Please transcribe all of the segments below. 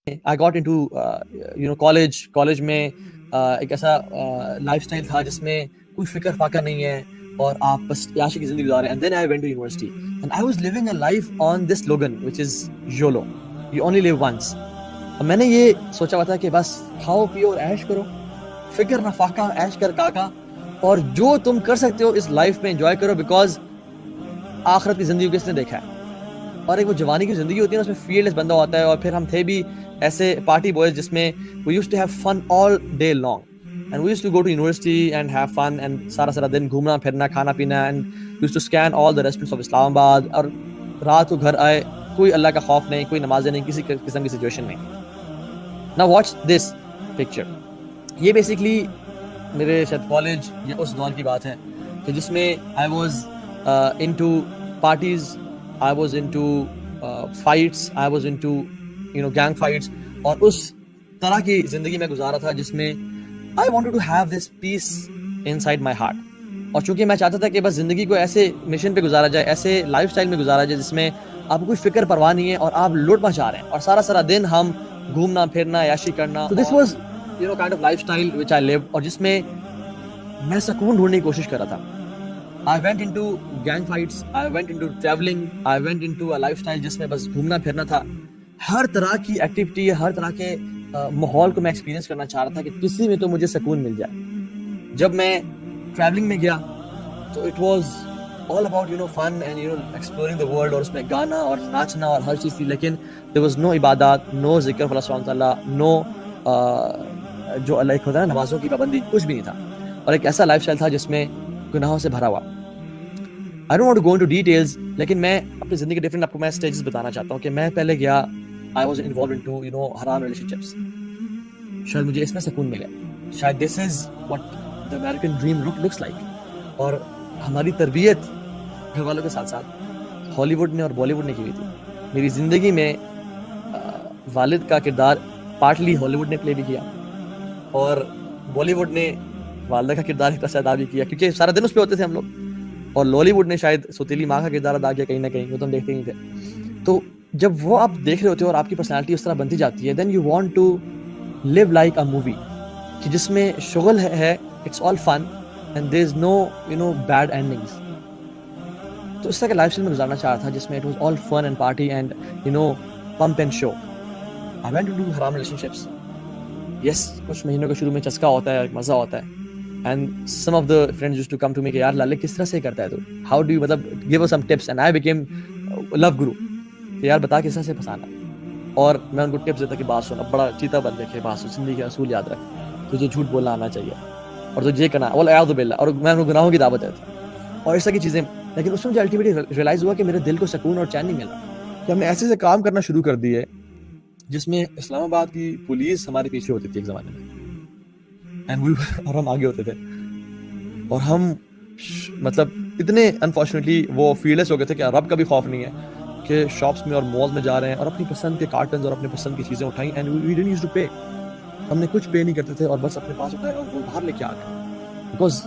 I got into college میں ایک ایسا لائف اسٹائل تھا جس میں کوئی فکر فاقہ نہیں ہے اور آپ بس عیاشی کی زندگی گزار رہے ہیں. And then I went to university and I was living a life on this slogan which is YOLO, you only live once. میں نے یہ سوچا ہوا تھا کہ بس کھاؤ پیو اور عیش کرو, فکر نہ فاقہ, عیش کر کاکا, اور جو تم کر سکتے ہو اس لائف میں انجوائے کرو, بیکاز آخرت کی زندگی کو کس نے دیکھا ہے. اور ایک وہ جوانی کی زندگی ہوتی ہے نا, اس میں فیئر لیس بندہ ہوتا ہے. اور پھر ہم تھے بھی ایسے پارٹی بوائز جس میں we use to have fun all day long, and we use to go to university and have fun, and سارا دن گھومنا پھرنا, کھانا پینا, and use to scan all the restaurants of Islamabad. اور رات کو گھر آئے, کوئی اللہ کا خوف نہیں, کوئی نمازیں نہیں, کسی قسم کی سچویشن نہیں. نا واچ دس پکچر. یہ بیسکلی میرے شاید کالج یا اس دور کی بات ہے کہ جس میں I was into parties, I was into fights, I was into gang fights, اور اس طرح کی زندگی میں گزارا تھا جس میں I wanted to have this peace inside my heart. اور چونکہ میں چاہتا تھا کہ بس زندگی کو ایسے مشن پہ گزارا جائے, ایسے لائف اسٹائل میں گزارا جائے جس میں آپ کو کوئی فکر پرواہ نہیں ہے اور آپ لوٹ مچا رہے ہیں, اور سارا دن ہم گھومنا پھرنا, عیاشی کرنا. So this was kind of lifestyle which I lived, اور جس میں میں سکون ڈھونڈنے کی کوشش کر رہا تھا. I went into gang fights, I went into traveling, I went into a lifestyle جس میں بس گھومنا پھرنا تھا. ہر طرح کی ایکٹیویٹی, ہر طرح کے ماحول کو میں ایکسپیرینس کرنا چاہ رہا تھا کہ کسی میں تو مجھے سکون مل جائے. جب میں ٹریولنگ میں گیا تو it was all about fun and exploring the world, اور اس میں گانا اور ناچنا اور ہر چیز تھی, لیکن there was no عبادات, no ذکر اللہ سبحانہ تعالیٰ, no جو اللہ ایک ہوتا ہے نمازوں کی پابندی, کچھ بھی نہیں تھا. اور ایک ایسا لائف اسٹائل تھا جس میں گناہوں سے بھرا ہوا. I don't want to go into details, لیکن میں اپنی زندگی کے ڈفرینٹ آپ کو میں اسٹیجز بتانا چاہتا ہوں کہ میں پہلے گیا, I was involved into حرام ریلیشن-شپس. شاید مجھے اس میں سکون ملے, شاید this is what the American dream looks like. اور ہماری تربیت گھر والوں کے ساتھ ساتھ ہالی ووڈ نے اور بالی ووڈ نے کی ہوئی تھی. میری زندگی میں والد کا کردار پارٹلی ہالی ووڈ نے پلے بھی کیا, اور بالی ووڈ نے والدہ کا کردار ایک طرح سے ادا بھی کیا, کیونکہ سارا دن اس پہ ہوتے تھے ہم لوگ. اور لالی ووڈ نے شاید سوتیلی ماں کا کردار ادا کیا کہیں نہ کہیں, وہ تو ہم دیکھتے ہی تھے. تو جب وہ آپ دیکھ رہے ہوتے ہو اور آپ کی پرسنالٹی اس طرح بنتی جاتی ہے, then you want to live like a movie, کہ جس میں شغل ہے, it's all fun and there is no bad endings. تو اس طرح کا لائف اسٹائل میں گزارنا چاہ رہا تھا جس میں it was all fun and party and pomp and show. I went to do حرام ریلیشن-شپس. یس, کچھ مہینوں کا شروع میں چسکا ہوتا ہے, مزہ ہوتا ہے. And some of the friends used to come to me کہ یار لالے کس طرح سے کرتا ہے تو, how do you مطلب give us some tips, and I became love guru کہ یار بتا کس طرح سے پھنسانا. اور میں ان کو ٹپس دیتا کہ بات سن, اب بڑا چیتا بن دیکھے, بات سن, زندگی کے اصول یاد رکھ, تجھے جھوٹ بولنا آنا چاہیے, اور تجھے یہ کرنا, والعیاذ باللہ, اور میں ان کو گناہوں کی دعوت دیتا اور اس طرح کی چیزیں. لیکن اس میں مجھے الٹیمیٹلی ریئلائز ہوا کہ میرے دل کو سکون اور چین نہیں ملا, کہ ہم نے ایسے سے کام کرنا شروع کر دیے جس میں اسلام آباد کی پولیس ہمارے پیچھے ہوتی تھی ایک زمانے میں, اور ہم آگے ہوتے تھے. اور ہم مطلب اتنے انفارچونیٹلی وہ فیئرلیس ہو گئے تھے کہ رب کا بھی خوف نہیں ہے, کہ شاپس میں اور مال میں جا رہے ہیں اور اپنی پسند کے کارٹنز اور اپنے پسند کی چیزیں اٹھائیں, and we didn't use to pay. ہم نے کچھ پے نہیں کرتے تھے اور بس اپنے پاس اٹھائے اور وہ باہر لے کے آ گئے, بیکاز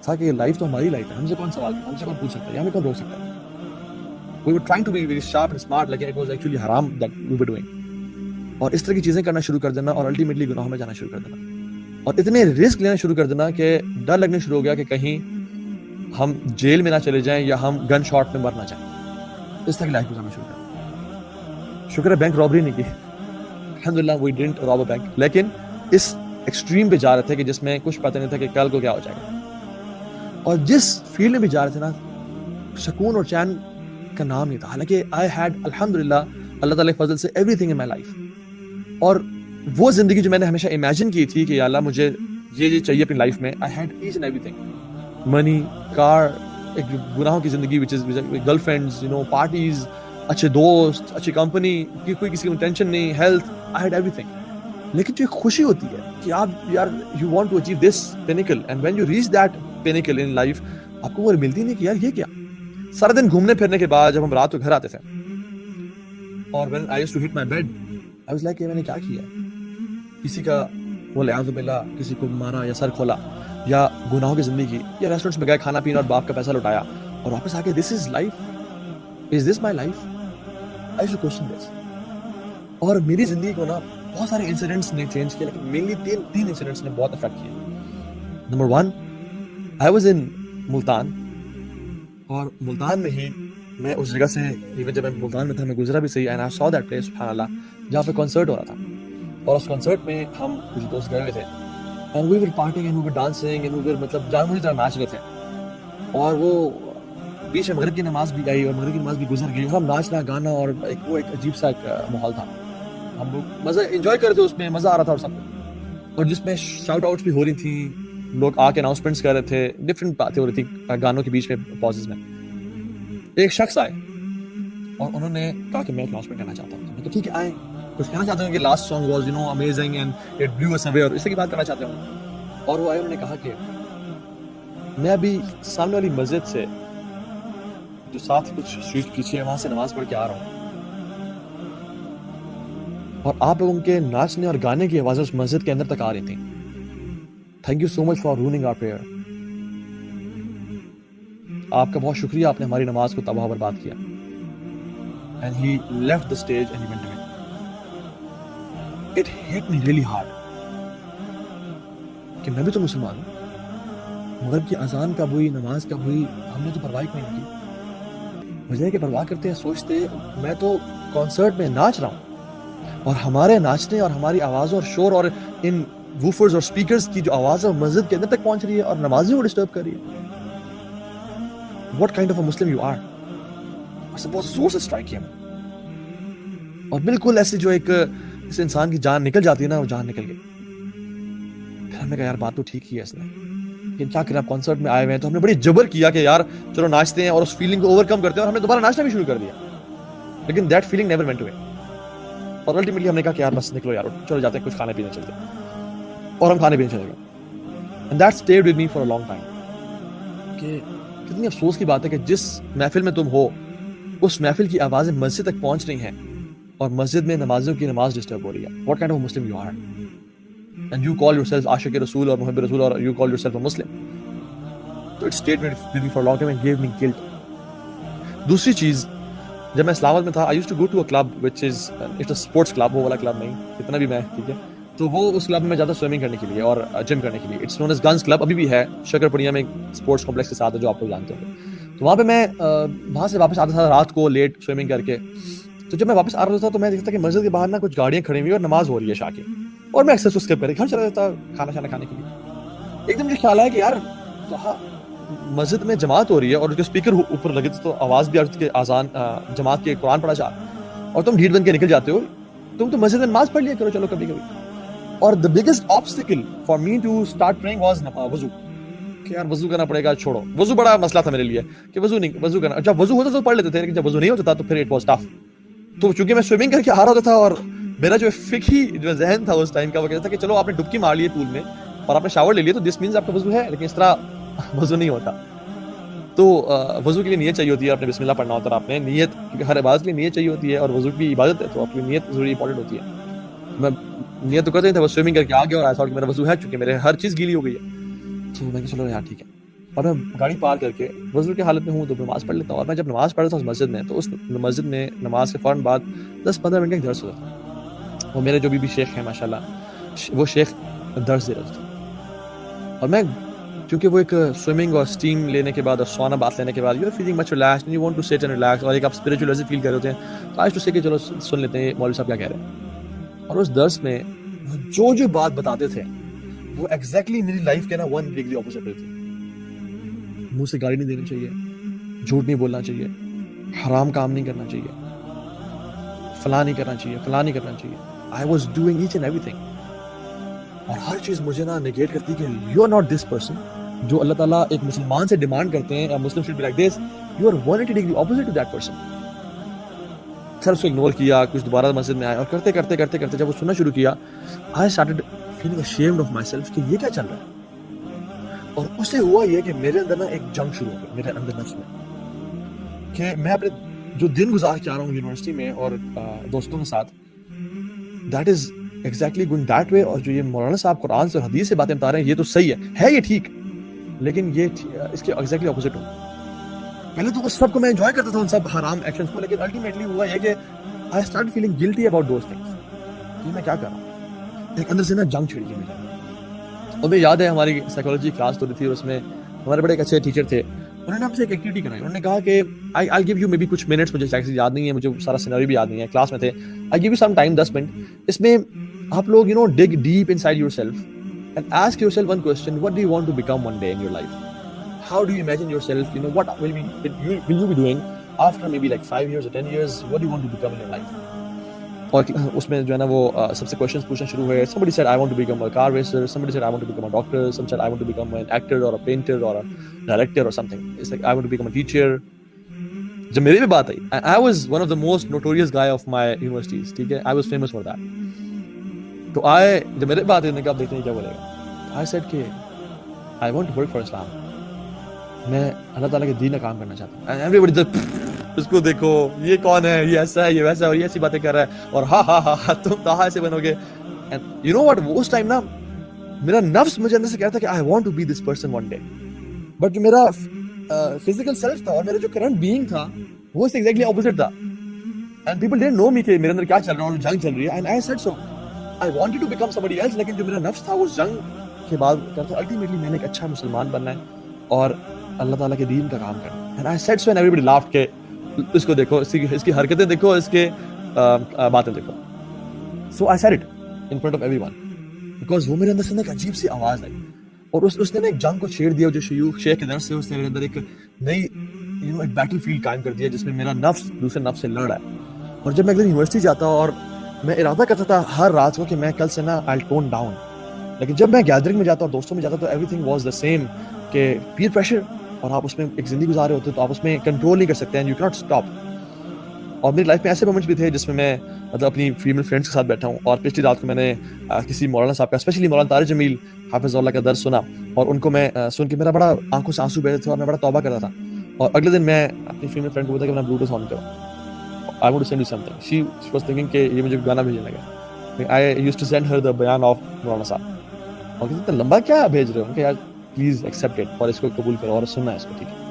تھا کہ لائف تو ہماری لائف ہے, ہم سے کون سوال, ہم سے کون پوچھ سکتا ہے, ہمیں کون روک سکتا ہے. We were trying to be very sharp and smart, لیکن it was actually haram that we were doing. اور اس طرح کی چیزیں کرنا شروع کر دینا اور الٹیمیٹلی گناہوں میں جانا شروع کر دینا, اور اتنے رسک لینا شروع کر دینا کہ ڈر لگنے شروع ہو گیا کہ کہیں ہم جیل میں نہ چلے جائیں یا ہم گن شاٹ میں مر نہ جائیں. اس طرح کی لائف گزارنا شروع کر. شکر ہے بینک رابری نہیں کی, الحمدللہ we didn't rob a bank, لیکن اس ایکسٹریم پہ جا رہے تھے کہ جس میں کچھ پتہ نہیں تھا کہ کل کو کیا ہو جائے گا. اور جس فیلڈ میں بھی جا رہے تھے نا, سکون اور چین کا نام نہیں تھا, حالانکہ I had الحمدللہ اللہ تعالیٰ کے فضل سے everything in my life. اور وہ زندگی جو میں نے ہمیشہ امیجن کی تھی کہ یا اللہ مجھے یہ چاہیے اپنی لائف میں, I had each and everything, money, car, ایک گناہوں کی زندگی which is girl friends, parties, اچھے دوست, اچھی کمپنی, کوئی کسی کی ٹینشن نہیں, ہیلتھ, I had everything. لیکن جو ایک خوشی ہوتی ہے کہ آپ یار you want to achieve this pinnacle, and when you reach that pinnacle in life, آپ کو وہ ملتی نہیں کہ یار یہ کیا. سارا دن گھومنے پھرنے کے بعد جب ہم رات کو گھر آتے تھے, اور when I used to hit my bed, I was like کہ میں نے کیا کیا, کسی کا والعیاذ باللہ کسی کو مارا یا سر کھولا یا گناہوں کی زندگی, یا ریسٹورینٹس میں گئے کھانا پینا اور باپ کا پیسہ لٹایا اور واپس آ کے this is life, is this my life, I used to question this. اور میری زندگی کو نا بہت سارے انسیڈنٹس نے چینج کیا, لیکن مینلی تین انسیڈنٹس نے بہت افیکٹ کیا. Number 1, I was in Multan, اور ملتان میں ہی میں اس جگہ سے, ایون جب میں ملتان میں تھا میں گزرا بھی صحیح, and I so that place سبحان اللہ, جہاں پہ کنسرٹ ہو رہا تھا. اور اس کنسرٹ میں ہم کچھ دوست گئے ہوئے تھے, and we were partying and we were dancing and we were مطلب جان مجھے طرح ناچ رہے تھے. اور وہ بیچ میں مغرب کی نماز بھی آئی اور مغرب کی نماز بھی گزر گئی, ہم ناچنا گانا اور وہ ایک عجیب سا ایک ماحول تھا. ہم لوگ مزہ انجوائے کر رہے تھے, اس میں مزہ آ رہا تھا اور سب, اور جس میں شاؤٹ آؤٹس بھی ہو رہی تھیں, لوگ آ کے اناؤنسمنٹس کر رہے تھے, ڈفرینٹ باتیں ہو رہی تھیں گانوں کے بیچ میں پازز میں. ایک شخص آئے اور انہوں نے کہا کہ میں اناؤنسمنٹ کرنا چاہتا ہوں. میں کہا ٹھیک ہے آئیں, کچھ کہنا چاہتے ہوں کہ last song was you know amazing and it blew us away, اور اس کی بات کرنا چاہتے ہوں. اور وہ آئے, انہوں نے کہا کہ میں ابھی سامنے والی مسجد سے جو ساتھ کچھ اسٹریٹ پیچھے ہے وہاں سے نماز پڑھ کے آ رہا ہوں, اور آپ لوگوں کے ناچنے اور گانے کی آوازیں اس مسجد کے اندر تک آ رہی تھیں. Thank you so much for running our prayer. آپ کا بہت شکریہ, آپ نے ہماری نماز کو تباہ و برباد کیا. And he left the stage and he went away. It hit me really hard کہ میں بھی تو مسلمان ہوں, مغرب کی اذان کب ہوئی, نماز کب ہوئی, ہم نے تو پرواہ نہیں کی. وجہ کہ پرواہ کرتے ہیں, سوچتے میں تو کنسرٹ میں ناچ رہا ہوں, اور ہمارے ناچنے اور ہماری آوازوں اور شور اور ان ووفرز اور سپیکرز کی جو آواز ہے مسجد کے اندر تک پہنچ رہی ہے اور نمازیوں کو ڈسٹرب کر رہی ہے. What kind of a Muslim you are? اسے بہت زور سے اسٹرائک کیا, اور بالکل ایسے جو ایک اس انسان کی جان نکل جاتی ہے نا, وہ جان نکل گئی. پھر ہم نے کہا یار بات تو ٹھیک ہی ہے اس نے, لیکن کیا کریں, آپ کنسرٹ میں آئے ہوئے ہیں. تو ہم نے بڑی جبر کیا کہ یار چلو ناچتے ہیں اور اس فیلنگ کو اوور کم کرتے ہیں, اور ہم نے دوبارہ ناچنا بھی شروع کر دیا. لیکن that feeling never went away, اور الٹیمیٹلی ہم نے کہا کہ یار بس نکلو یار, چلو جاتے ہیں کچھ کھانے پینے چلتے ہیں, اور ہم کھانے پینے چلے گئے. And that stayed with me for a long time کہ کتنی افسوس کی بات ہے کہ جس محفل میں تم ہو اس محفل کی آوازیں مسجد تک پہنچ رہی ہیں اور مسجد میں نمازیوں کی نماز ڈسٹرب ہو رہی ہے. What kind of a Muslim you are? And you call yourself عاشق رسول اور محب رسول, اور you call yourself a Muslim. So it stayed with me for a long time and gave me guilt. دوسری چیز, جب میں اسلام آباد میں تھا I used to go to a club which is it's a sports club, وہ والا club نہیں, اتنا بھی میں ٹھیک ہے, تو وہ اس کلب میں جاتا سوئمنگ کرنے کے لیے اور جم کرنے کے لیے. It's known as guns club, ابھی بھی ہے شکر پورنیا میں اسپورٹس کمپلیکس کے ساتھ ہے جو آپ لوگ جانتے ہوں. تو وہاں پہ میں وہاں سے واپس آتا تھا رات کو لیٹ سوئمنگ کر کے. تو جب میں واپس آ رہا تھا تو میں دیکھتا کہ مسجد کے باہر نا کچھ گاڑیاں کھڑی ہوئی اور نماز ہو رہی ہے عشاء کی, اور میں اکثر اسکپ کر کے گھر چلا جاتا کھانا شانا کھانے کے لیے. ایک دم مجھے خیال آیا کہ یار مسجد میں جماعت ہو رہی ہے اور جو اسپیکر اوپر لگے تھے تو آواز بھی آتی کہ آزان جماعت کے قرآن پڑھا جا, اور تم ڈھیٹ بن کے نکل جاتے ہو. تم تو مسجد میں نماز پڑھ لیا کرو چلو کبھی کبھی. اور the biggest obstacle for me to start praying was وضو, کہ یار وضو کرنا پڑے گا, چھوڑو وضو بڑا مسئلہ تھا میرے لیے کہ وضو کرنا. جب وضو ہوتا تو پڑھ لیتے تھے, لیکن جب وضو نہیں ہوتا تھا تو پھر it was tough. تو چونکہ میں سوئمنگ کر کے آ رہا ہوتا تھا اور میرا جو فقہی جو ذہن تھا اس ٹائم کا وہ کہتا تھا کہ چلو آپ نے ڈبکی مار لی پول میں اور آپ نے شاور لے لیا تو دس مینز آپ کا وضو ہے, لیکن اس طرح وضو نہیں ہوتا. تو وضو کے لیے نیت چاہیے ہوتی ہے, آپ نے بسم اللہ پڑھنا ہوتا ہے, آپ نے نیت, کیونکہ ہر عبادت کے لیے نیت چاہیے ہوتی ہے اور وضو کی عبادت ہے تو آپ کی نیت ضروری امپورٹنٹ ہوتی ہے. میں نیت تو کرتے نہیں تھا, وہ سوئمنگ کر کے آ گیا اور ایسا کہ میرا وضو ہے, چونکہ میرے ہر چیز گیلی ہو گئی ہے. تو میں کہ چلو یار ٹھیک ہے, اور میں گاڑی پار کر کے وضو کی حالت میں ہوں تو نماز پڑھ لیتا ہوں. اور میں جب نماز پڑھ رہا تھا اس مسجد میں, تو اس مسجد میں نماز کے فوراً بعد 10-15 منٹ کا ایک درس ہوتا تھا. وہ میرے جو بھی شیخ ہیں ماشاء اللہ, وہ شیخ درس دے رہے تھے, اور میں کیونکہ وہ ایک سوئمنگ اور اسٹیم لینے کے بعد اور سونا بات لینے کے بعد you are feeling much relaxed, you want to sit and relax, اور ایک آپ اسپرچوئل ایسے فیل کر رہے ہوتے ہیں. تو آج تو سے کہ چلو سن لیتے ہیں مولوی صاحب کیا کہہ رہے ہیں. اور اس درس میں جو بات بتاتے تھے وہ ایگزیکٹلی میری لائف کے نا 1 ڈگری اپوزٹ تھی. منہ سے گالی نہیں دینی چاہیے, جھوٹ نہیں بولنا چاہیے, حرام کام نہیں کرنا چاہیے, فلاں نہیں کرنا چاہیے, فلاں نہیں کرنا چاہیے. I was doing each and everything, اور ہر چیز مجھے نا نگیٹ کرتی کہ you are not this person. جو اللہ تعالیٰ ایک مسلمان سے ڈیمانڈ کرتے ہیں, Muslim should be like this, you are 180 degree opposite to that person. Sir اس کو اگنور کیا, کچھ دوبارہ مسجد میں آئے, اور کرتے کرتے کرتے کرتے جب وہ سننا شروع کیا, I started feeling ashamed of myself کہ یہ کیا چل رہا ہے. اور اس سے ہوا یہ کہ میرے اندر نا ایک جنگ شروع ہو گئی میرے اندر نفس میں, کہ میں اپنے جو دن گزار کے آ رہا ہوں یونیورسٹی میں اور دوستوں کے ساتھ, that is exactly going that way. اور جو یہ مولانا صاحب قرآن سے اور حدیث سے باتیں بتا رہے ہیں یہ تو صحیح ہے یہ ٹھیک, لیکن یہ اس کے ایگزیکٹلی اپوزٹ ہو. پہلے تو اس سب کو میں انجوائے کرتا تھا, ان سب حرام ایکشنز کو, لیکن الٹیمیٹلی ہوا یہ کہ I start feeling guilty about those things. کہ میں کیا کر رہا ہوں. ایک اندر سے نا جنگ چھڑ گئی میرے. اور مجھے یاد ہے ہماری سائیکالوجی کلاس تو تھی اور اس میں ہمارے بڑے ایک اچھے ٹیچر تھے. انہوں نے ہم سے ایک ایکٹیویٹی کرائی. انہوں نے کہا کہ آئی گیو یو مے بی کچھ منٹس, مجھے ایکچولی یاد نہیں ہے, مجھے سارا سینیریو بھی یاد نہیں ہے, کلاس میں تھے. I gave you some time 10 minute. اس میں آپ لوگ dig deep inside yourself and ask yourself one question, what do you want to become one day in your life. How do you imagine yourself, what will you be doing after maybe like 5 years or 10 years, what do you want to become in your life. اور اس میں جو ہے نا وہ سب سے questions پوچھنا شروع ہوئے. somebody said I want to become a car racer, somebody said I want to become a doctor, some said I want to become an actor or a painter or a director or something. It's like I want to become a teacher. جب میرے بھی بات آئی, I was one of the most notorious guy of my universities, ٹھیک ہے, I was famous for that. تو جب میرے بات آئی, نے کہا آپ دیکھتے ہیں کیا بولے گا. I said کہ I want to work for Islam. میں اللہ تعالیٰ کے دین کا کام کرنا چاہتا ہوں. And everybody just اس کو دیکھو, یہ کون ہے, یہ ایسا ہے, یہ ویسا ہے, اور یہ ایسی باتیں کر رہا ہے, اور ہاں تم کہاں ایسے بنو گے. اینڈ یو نو واٹ, اس ٹائم نا میرا نفس مجھے اندر سے کہتا کہ I want to be this person one day. But جو میرا فزیکل سیلف تھا اور میرا جو کرنٹ بینگ تھا وہ ایگزیکٹلی اپوزٹ تھا. اینڈ پیپل ڈونٹ نو می کہ میرے اندر کیا چل رہا ہے, جنگ چل رہی ہے. And I said so I wanted to become somebody else, لیکن جو میرا نفس تھا اس جنگ کے بعد کرتا الٹیمیٹلی میں نے ایک اچھا مسلمان بننا ہے اور اللہ تعالیٰ کے دین کا کام کرنا ہے. And I said so and everybody laughed کہ اس کو دیکھو, اس کی حرکتیں دیکھو, اس کے باتیں دیکھو. So I said it in front of everyone because وہ میرے اندر سے ایک عجیب سی آواز آئی اور اس نے ایک جنگ کو چھیڑ دیا. جو شیخ کے درس سے اس نے میرے اندر ایک نئی ایک بیٹل فیلڈ قائم کر دیا جس میں میرا نفس دوسرے نفس سے لڑ رہا ہے. اور جب میں اگلے یونیورسٹی جاتا اور میں ارادہ کرتا تھا ہر رات کو کہ میں کل سے نا آئی ٹون ڈاؤن, لیکن جب میں گیدرنگ میں جاتا اور دوستوں میں جاتا تو every thing was the same کہ پیئر پریشر, اور آپ اس میں ایک زندگی گزار رہے ہوتے تو آپ اس میں کنٹرول نہیں کر سکتے ہیں, یو کینٹ اسٹاپ. اور میری لائف میں ایسے مومنٹس بھی تھے جس میں مطلب اپنی فیمیل فرینڈس کے ساتھ بیٹھا ہوں, اور پچھلی رات کو میں نے کسی مولانا صاحب کا, اسپیشلی مولانا طارق جمیل حافظ اللہ کا درس سنا, اور ان کو میں سن کے میرا بڑا آنکھوں سے آنسو بہ رہے تھے اور میں بڑا توبہ کرتا تھا. اور اگلے دن میں اپنی فیمیل فرینڈ کو بولا کہ میں بلوٹوتھ آن کروں, I want to send you something. She was thinking کہ یہ مجھے گانا بھیجنے لگا. I used to send her the بیان آف مولانا صاحب, اور اتنا لمبا کیا بھیج رہے ہو, کہ یار پلیز ایکسیپٹ اٹ اور اس کو قبول کرو اور سننا ہے اس کو, ٹھیک ہے.